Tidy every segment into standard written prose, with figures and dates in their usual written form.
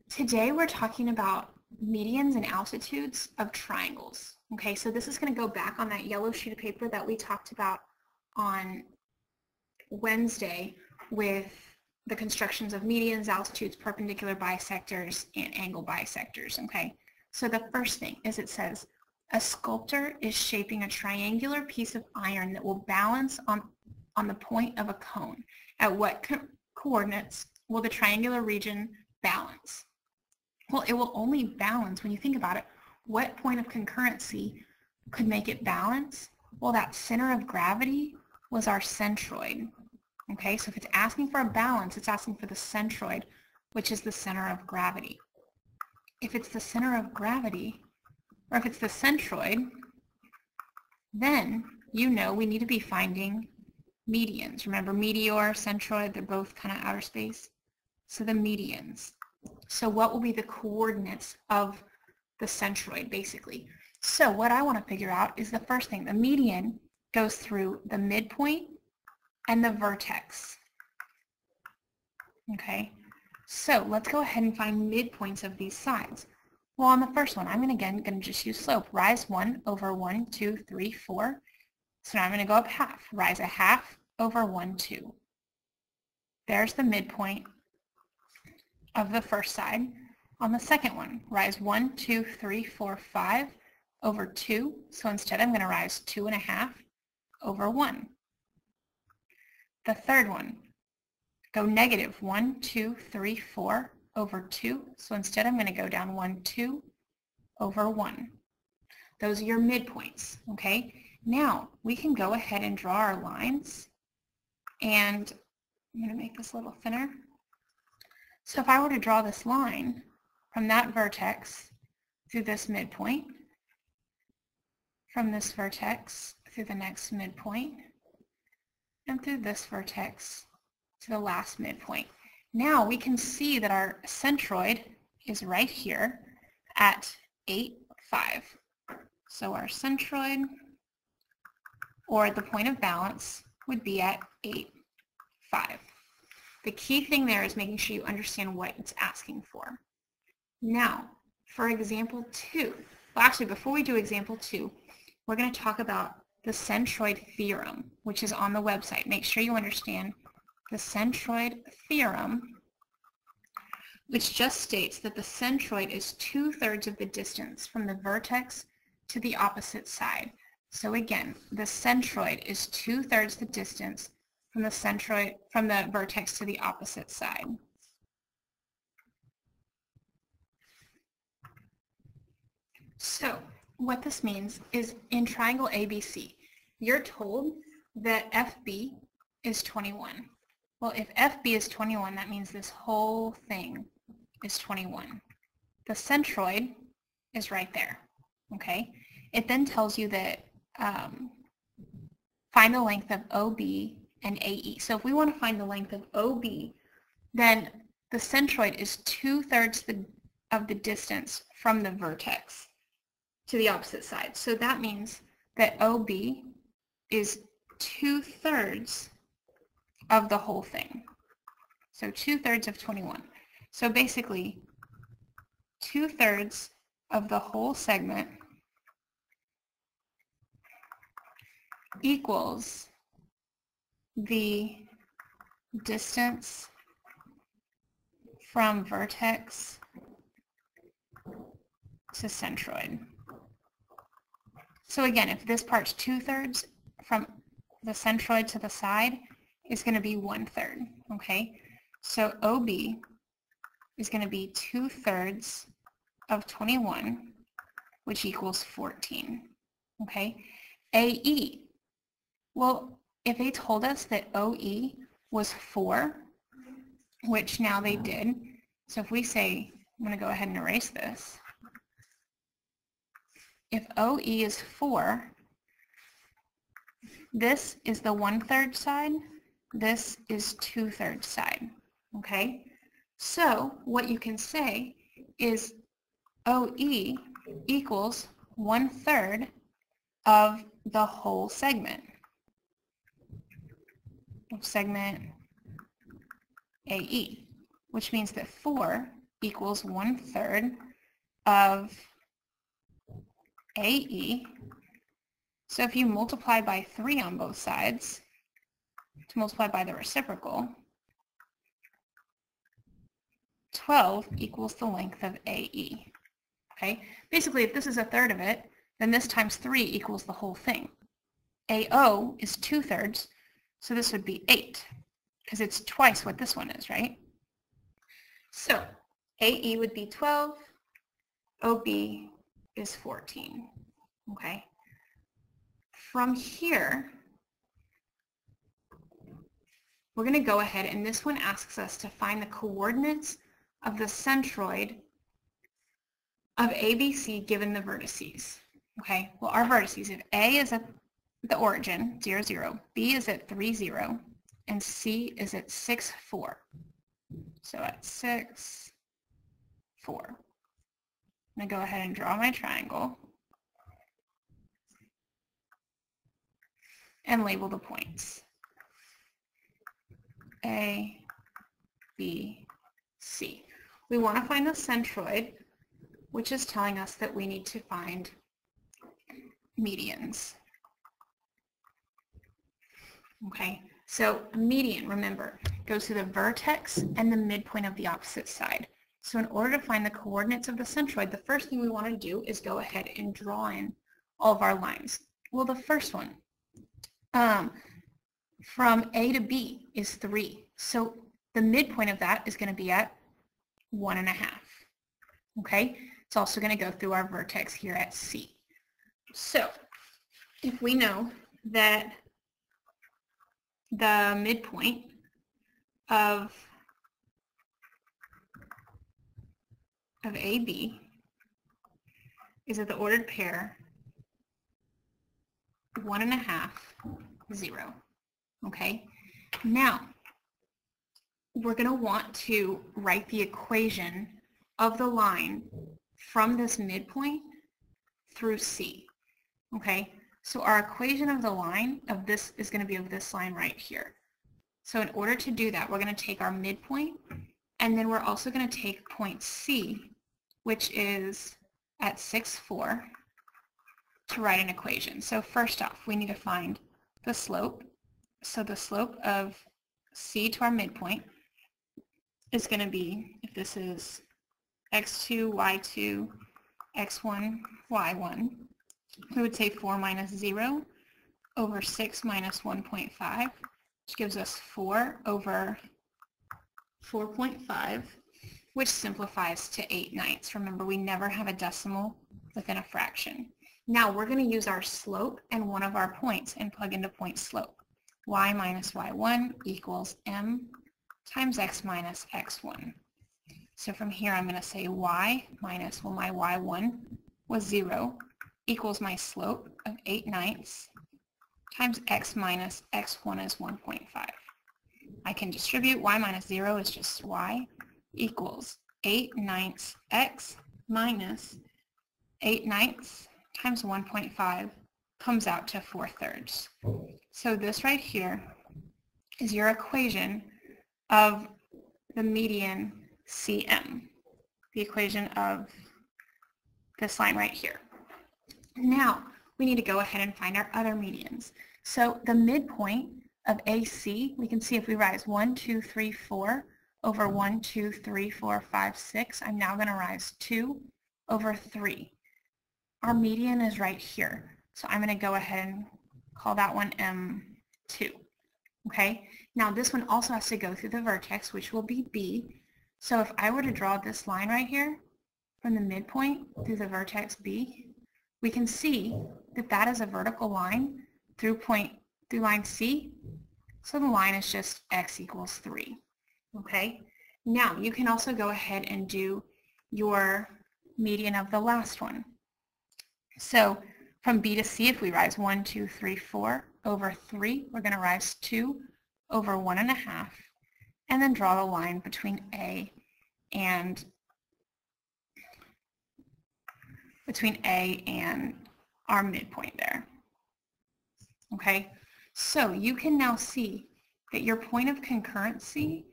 Today we're talking about medians and altitudes of triangles. Okay, so this is going to go back on that yellow sheet of paper that we talked about on Wednesday with the constructions of medians, altitudes, perpendicular bisectors, and angle bisectors. Okay, so the first thing is it says, a sculptor is shaping a triangular piece of iron that will balance on the point of a cone. At what coordinates will the triangular region balance? Well, it will only balance, when you think about it, what point of concurrency could make it balance? Well, that center of gravity was our centroid. Okay, so if it's asking for a balance, it's asking for the centroid, which is the center of gravity. If it's the center of gravity, or if it's the centroid, then you know we need to be finding medians. Remember, meteor, centroid, they're both kind of outer space. So the medians. So what will be the coordinates of the centroid, basically? So what I want to figure out is the first thing. The median goes through the midpoint and the vertex. Okay, so let's go ahead and find midpoints of these sides. Well, on the first one, I'm going to just use slope. Rise 1 over 1, 2, 3, 4. So now I'm going to go up half. Rise a half over 1, 2. There's the midpoint of the first side. On the second one, rise 1, 2, 3, 4, 5 over 2. So instead I'm going to rise 2.5 over 1. The third one, go negative 1, 2, 3, 4 over 2. So instead I'm going to go down 1, 2 over 1. Those are your midpoints, okay? Now we can go ahead and draw our lines, and I'm going to make this a little thinner. So if I were to draw this line from that vertex through this midpoint, from this vertex through the next midpoint, and through this vertex to the last midpoint. Now we can see that our centroid is right here at 8, 5. So our centroid, or the point of balance, would be at 8, 5. The key thing there is making sure you understand what it's asking for. Now, for example 2, well actually before we do example 2, we're going to talk about the centroid theorem, which is on the website. Make sure you understand the centroid theorem, which just states that the centroid is 2/3 of the distance from the vertex to the opposite side. So again, the centroid is 2/3 the distance from the centroid, from the vertex to the opposite side. So what this means is in triangle ABC, you're told that FB is 21. Well, if FB is 21, that means this whole thing is 21. The centroid is right there, okay? It then tells you that find the length of OB and AE. So if we want to find the length of OB, then the centroid is 2/3 of the distance from the vertex to the opposite side. So that means that OB is 2/3 of the whole thing. So 2/3 of 21. So basically 2/3 of the whole segment equals the distance from vertex to centroid. So again, if this part's 2/3 from the centroid to the side, is going to be 1/3, okay? So OB is going to be 2/3 of 21, which equals 14, okay? AE, well, if they told us that OE was 4, which now they did, so if we say, I'm going to go ahead and erase this. If OE is 4, this is the 1/3 side, this is 2/3 side, okay? So what you can say is OE equals 1/3 of the whole segment. Segment AE, which means that 4 equals 1/3 of AE. So if you multiply by 3 on both sides, to multiply by the reciprocal, 12 equals the length of AE. Okay? Basically, if this is 1/3 of it, then this times 3 equals the whole thing. AO is 2/3, so this would be 8, because it's twice what this one is, right? So AE would be 12, OB is 14, okay? From here, we're going to go ahead, and this one asks us to find the coordinates of the centroid of ABC given the vertices. Okay, well, our vertices, if A is at the origin, 0, 0, B is at 3, 0, and C is at 6, 4. So at 6, 4. I'm going to go ahead and draw my triangle and label the points. A, B, C. We want to find the centroid, which is telling us that we need to find medians. Okay, so a median, remember, goes to the vertex and the midpoint of the opposite side. So in order to find the coordinates of the centroid, the first thing we want to do is go ahead and draw in all of our lines. Well, the first one, from A to B is 3. So the midpoint of that is going to be at 1.5. Okay, it's also going to go through our vertex here at C. So if we know that the midpoint of AB is at the ordered pair 1.5, 0. Okay, now we're going to want to write the equation of the line from this midpoint through C. Okay, so our equation of the line of this is going to be of this line right here. So in order to do that, we're going to take our midpoint, and then we're also going to take point C, which is at 6, 4, to write an equation. So first off, we need to find the slope. So the slope of C to our midpoint is going to be, if this is x2, y2, x1, y1, we would say 4 minus 0 over 6 minus 1.5, which gives us 4 over 4.5, which simplifies to 8/9. Remember, we never have a decimal within a fraction. Now we're going to use our slope and one of our points and plug into point slope. Y minus y1 equals m times x minus x1. So from here I'm going to say y minus, well, my y1 was 0, equals my slope of 8/9 times x minus x1 is 1.5. I can distribute. Y minus 0 is just y equals 8/9 x minus 8/9 times 1.5 comes out to 4/3. So this right here is your equation of the median CM, the equation of this line right here. Now we need to go ahead and find our other medians. So the midpoint of AC, we can see if we rise 1, 2, 3, 4 over 1, 2, 3, 4, 5, 6, I'm now going to rise 2 over 3. Our median is right here. So I'm going to go ahead and call that one M2. Okay, now this one also has to go through the vertex, which will be B. So if I were to draw this line right here from the midpoint through the vertex B, we can see that that is a vertical line through line C. So the line is just x equals 3. Okay, now you can also go ahead and do your median of the last one. So from B to C, if we rise 1, 2, 3, 4 over 3, we're going to rise 2 over 1.5, and then draw the line between A and our midpoint there. Okay, so you can now see that your point of concurrency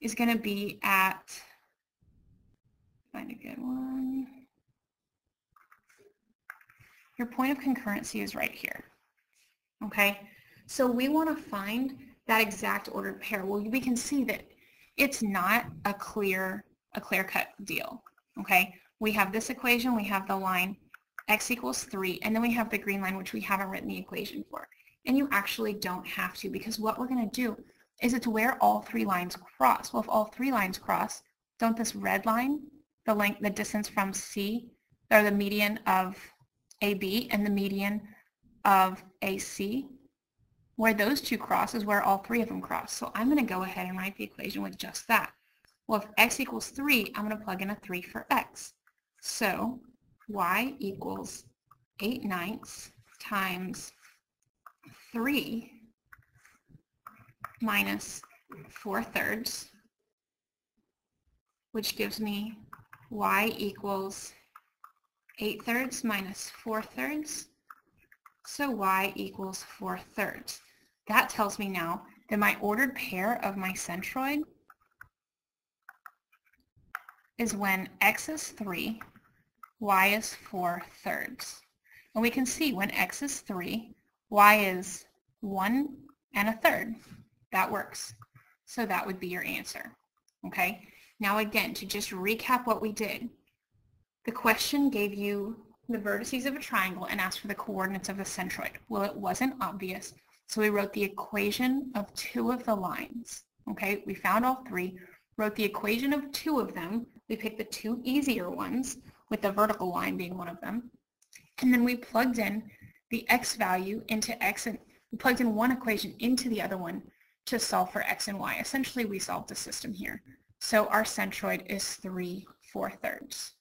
is going to be at find a good one. Your point of concurrency is right here. Okay, so we want to find that exact ordered pair. Well, we can see that it's not a clear-cut deal. Okay, we have this equation, we have the line x equals 3, and then we have the green line, which we haven't written the equation for. And you actually don't have to, because what we're going to do is it's where all three lines cross. Well, if all three lines cross, don't this red line, the distance from C, or the median of AB and the median of AC, where those two cross is where all three of them cross. So I'm going to go ahead and write the equation with just that. Well, if x equals 3, I'm going to plug in a 3 for x. So y equals 8/9 times 3 minus 4/3, which gives me y equals 8/3 minus 4/3. So y equals 4/3. That tells me now that my ordered pair of my centroid is when x is 3, y is 4/3. And we can see when x is 3, y is 1 1/3. That works. So that would be your answer. Okay? Now again, to just recap what we did, the question gave you the vertices of a triangle and asked for the coordinates of the centroid. Well, it wasn't obvious, so we wrote the equation of two of the lines. Okay, we found all three, wrote the equation of two of them. We picked the two easier ones, with the vertical line being one of them. And then we plugged in the x value into x, and we plugged in one equation into the other one to solve for x and y. Essentially, we solved the system here. So our centroid is 3/4.